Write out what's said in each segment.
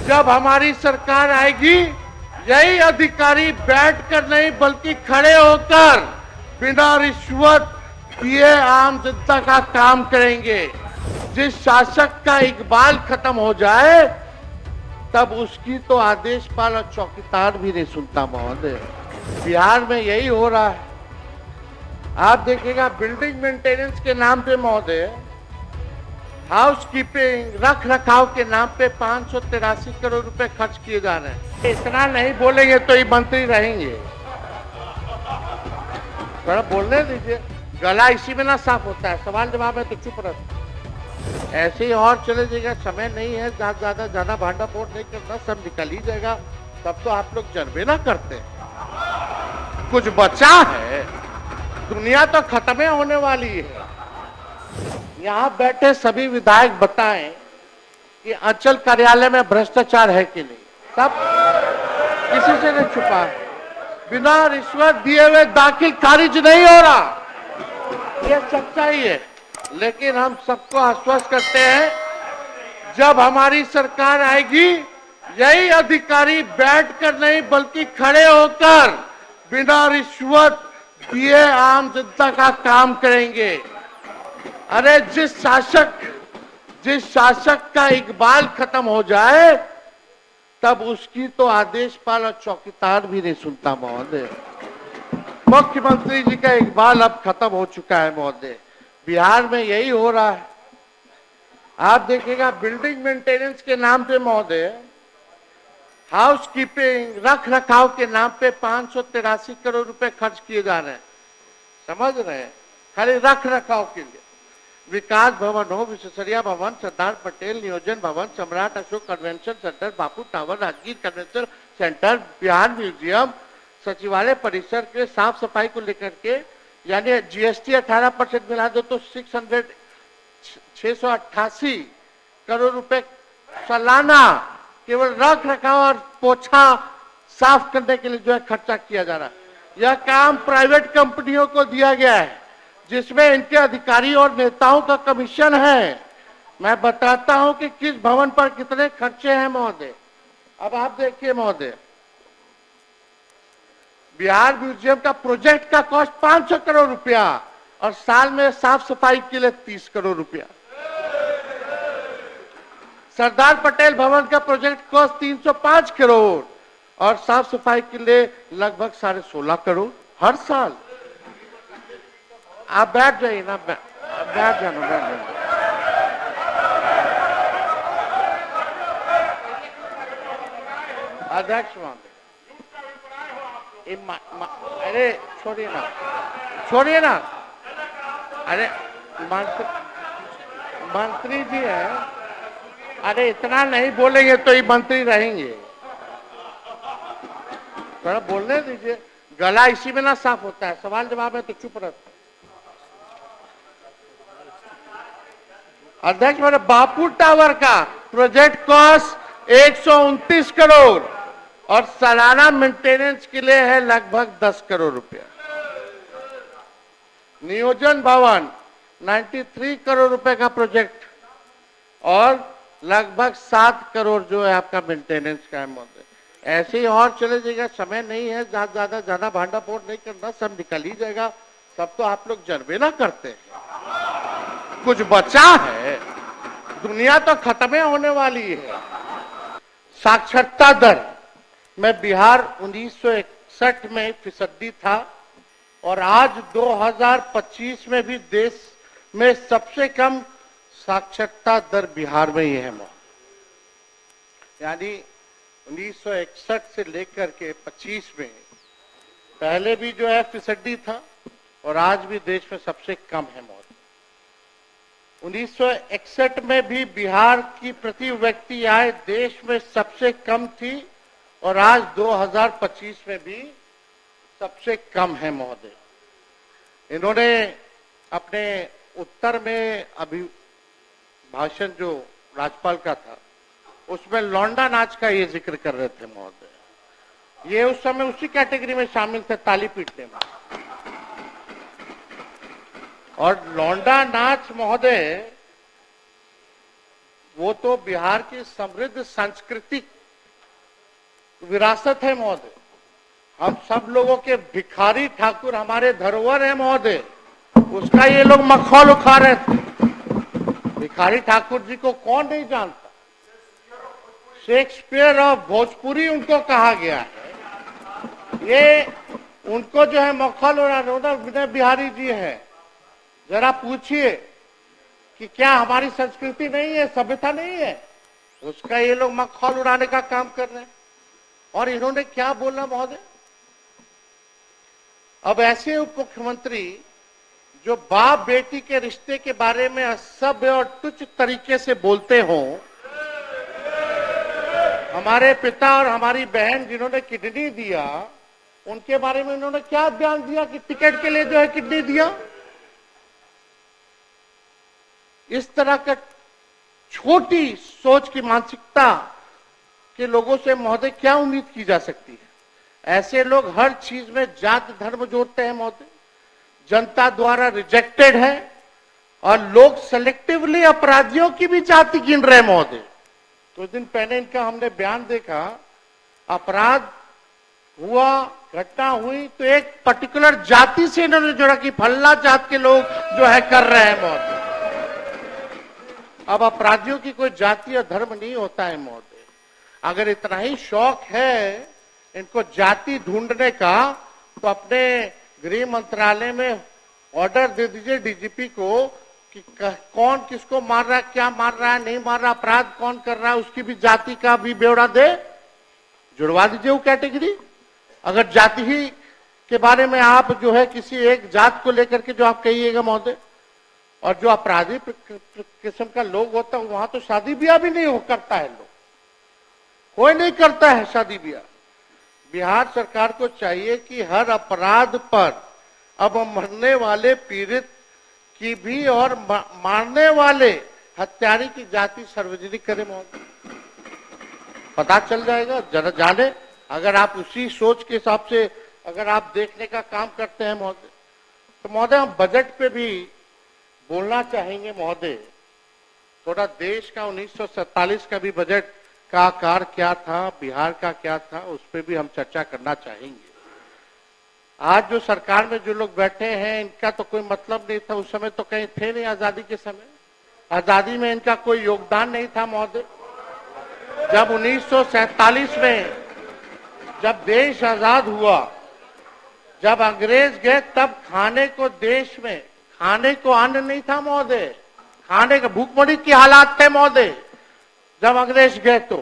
जब हमारी सरकार आएगी, यही अधिकारी बैठकर नहीं बल्कि खड़े होकर बिना रिश्वत दिए आम जनता का काम करेंगे। जिस शासक का इकबाल खत्म हो जाए, तब उसकी तो आदेशपाल और चौकीदार भी नहीं सुनता महोदय। बिहार में यही हो रहा है। आप देखिएगा, बिल्डिंग मेंटेनेंस के नाम पे महोदय, हाउस कीपिंग रख रखाव के नाम पे 583 करोड़ रुपए खर्च किए जा रहे हैं। इतना नहीं बोलेंगे तो ये मंत्री रहेंगे। थोड़ा बोलने दीजिए, गला इसी में ना साफ होता है। सवाल जवाब है तो चुप रहो। ऐसे ही और चले जाएगा, समय नहीं है। ज्यादा भांडा फोड़ नहीं करना, सब निकल ही जाएगा। तब तो आप लोग जनबे ना करते। कुछ बचा है, दुनिया तो खत्म होने वाली है। यहाँ बैठे सभी विधायक बताएं कि अंचल कार्यालय में भ्रष्टाचार है कि नहीं। सब किसी से नहीं छुपा है। बिना रिश्वत दिए हुए दाखिल खारिज नहीं हो रहा, ये सच्चाई है। लेकिन हम सबको आश्वस्त करते हैं, जब हमारी सरकार आएगी, यही अधिकारी बैठकर नहीं बल्कि खड़े होकर बिना रिश्वत दिए आम जनता का काम करेंगे। अरे जिस शासक का इकबाल खत्म हो जाए, तब उसकी तो आदेशपाल और चौकीदार भी नहीं सुनता महोदय। मुख्यमंत्री जी का इकबाल अब खत्म हो चुका है महोदय। बिहार में यही हो रहा है। आप देखिएगा, बिल्डिंग मेंटेनेंस के नाम पे महोदय, हाउस कीपिंग रख रखाव के नाम पे 583 करोड़ रुपए खर्च किए जा रहे हैं। समझ रहे हैं? खाली रख रखाव के लिए। विकास भवन हो, विश्वेश्वरैया भवन, Sardar Patel Niyojan Bhavan, Samrat Ashok convention centre, Bapu tower, Rajgir convention centre, Bihar museum, सचिवालय परिसर के साफ सफाई को लेकर के, यानी जीएसटी 18% मिला दो तो 688 करोड़ रुपए सालाना केवल रख रखाव और पोछा साफ करने के लिए जो है खर्चा किया जा रहा है। यह काम प्राइवेट कंपनियों को दिया गया है, जिसमें इनके अधिकारी और नेताओं का कमीशन है। मैं बताता हूं कि किस भवन पर कितने खर्चे हैं महोदय। अब आप देखिए महोदय, बिहार म्यूजियम का प्रोजेक्ट का कॉस्ट 500 करोड़ रुपया और साल में साफ सफाई के लिए 30 करोड़ रुपया। सरदार पटेल भवन का प्रोजेक्ट कॉस्ट 305 करोड़ और साफ सफाई के लिए लगभग 16.5 करोड़ हर साल। आप बैठ जाइए ना, बैठ जाना। अध्यक्ष महोदय, अरे छोड़िए ना। अरे मंत्री जी है। अरे इतना नहीं बोलेंगे तो ये मंत्री रहेंगे। थोड़ा बोलने दीजिए, गला इसी में ना साफ होता है। सवाल जवाब है तो चुप रहता। अध्यक्ष मेरे, बापू टावर का प्रोजेक्ट कॉस्ट 129 करोड़ और सालाना मेंटेनेंस के लिए है लगभग 10 करोड़ रुपया। नियोजन भवन 93 करोड़ रुपए का प्रोजेक्ट और लगभग 7 करोड़ जो है आपका मेंटेनेंस का है महोदय। ऐसे ही और चले जाएगा, समय नहीं है। ज्यादा भांडा फोड़ नहीं करना, सब निकल ही जाएगा। सब तो आप लोग जनबे ना करते। कुछ बचा है, दुनिया तो खत्म होने वाली है। साक्षरता दर में बिहार 1961 में फीसदी था और आज 2025 में भी देश में सबसे कम साक्षरता दर बिहार में ही है। यानी 1961 से लेकर के 25 में पहले भी जो है फीसदी था और आज भी देश में सबसे कम है मौत। 1961 में भी बिहार की प्रति व्यक्ति आय देश में सबसे कम थी और आज 2025 में भी सबसे कम है महोदय। इन्होंने अपने उत्तर में अभिभाषण जो राज्यपाल का था उसमें लौंडा नाच का ये जिक्र कर रहे थे महोदय। ये उस समय उसी कैटेगरी में शामिल थे, ताली पीटने में। और लौंडा नाच महोदय वो तो बिहार की समृद्ध सांस्कृतिक विरासत है महोदय। हम सब लोगों के भिखारी ठाकुर हमारे धरोहर है महोदय, उसका ये लोग मखौल उठा रहे थे। भिखारी ठाकुर जी को कौन नहीं जानता? शेक्सपियर ऑफ भोजपुरी उनको कहा गया है। ये उनको जो है मखौल उड़ा रहे विनय बिहारी जी है। जरा पूछिए कि क्या हमारी संस्कृति नहीं है, सभ्यता नहीं है? उसका ये लोग मखौल उड़ाने का काम कर रहे हैं। और इन्होंने क्या बोला महोदय? अब ऐसे उप मुख्यमंत्री जो बाप बेटी के रिश्ते के बारे में असभ्य और तुच्छ तरीके से बोलते हो, हमारे पिता और हमारी बहन जिन्होंने किडनी दिया, उनके बारे में उन्होंने क्या बयान दिया कि टिकट के लिए जो है किडनी दिया। इस तरह का छोटी सोच की मानसिकता के लोगों से महोदय क्या उम्मीद की जा सकती है? ऐसे लोग हर चीज में जात धर्म जोड़ते हैं महोदय, जनता द्वारा रिजेक्टेड है, और लोग सेलेक्टिवली अपराधियों की भी जाति गिन रहे हैं महोदय। कुछ दिन पहले इनका हमने बयान देखा, अपराध हुआ, घटना हुई तो एक पर्टिकुलर जाति से इन्होंने जोड़ा कि फल्ला जात के लोग जो है कर रहे हैं महोदय। अब अपराधियों की कोई जाति और धर्म नहीं होता है महोदय। अगर इतना ही शौक है इनको जाति ढूंढने का, तो अपने गृह मंत्रालय में ऑर्डर दे दीजिए डीजीपी को कि कौन किसको मार रहा है, क्या मार रहा है, नहीं मार रहा, अपराध कौन कर रहा है, उसकी भी जाति का भी ब्यौरा दे, जुड़वा दीजिए वो कैटेगरी। अगर जाति ही के बारे में आप जो है किसी एक जात को लेकर के जो आप कहिएगा महोदय, और जो अपराधी किस्म का लोग होता है वहां तो शादी ब्याह भी नहीं हो करता है, लोग कोई नहीं करता है शादी ब्याह। बिहार सरकार को चाहिए कि हर अपराध पर अब मरने वाले पीड़ित की भी और मारने वाले हत्यारे की जाति सार्वजनिक करे महोदय। पता चल जाएगा, जरा जाने। अगर आप उसी सोच के हिसाब से अगर आप देखने का काम करते हैं महोदय, तो महोदय हम बजट पे भी बोलना चाहेंगे महोदय। थोड़ा देश का 1947 का भी बजट का आकार क्या था, बिहार का क्या था, उस पर भी हम चर्चा करना चाहेंगे। आज जो सरकार में जो लोग बैठे हैं इनका तो कोई मतलब नहीं था, उस समय तो कहीं थे नहीं आजादी के समय। आजादी में इनका कोई योगदान नहीं था महोदय। जब 1947 में जब देश आजाद हुआ, जब अंग्रेज गए, तब खाने को देश में खाने को अन्न नहीं था महोदय, खाने का भूखमरी की हालात थे महोदय। जब अंग्रेज गए तो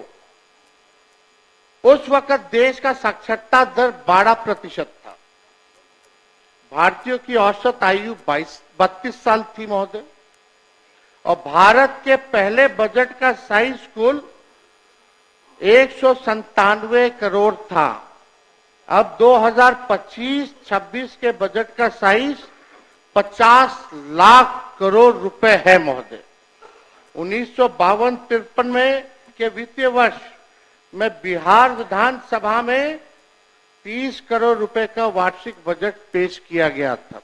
उस वक्त देश का साक्षरता दर 12% था। भारतीयों की औसत आयु 32 साल थी महोदय, और भारत के पहले बजट का साइज कुल 197 करोड़ था। अब 2025-26 के बजट का साइज 50 लाख करोड़ रुपए है महोदय। 1952-53 में के वित्तीय वर्ष में बिहार विधानसभा में 30 करोड़ रुपए का वार्षिक बजट पेश किया गया था।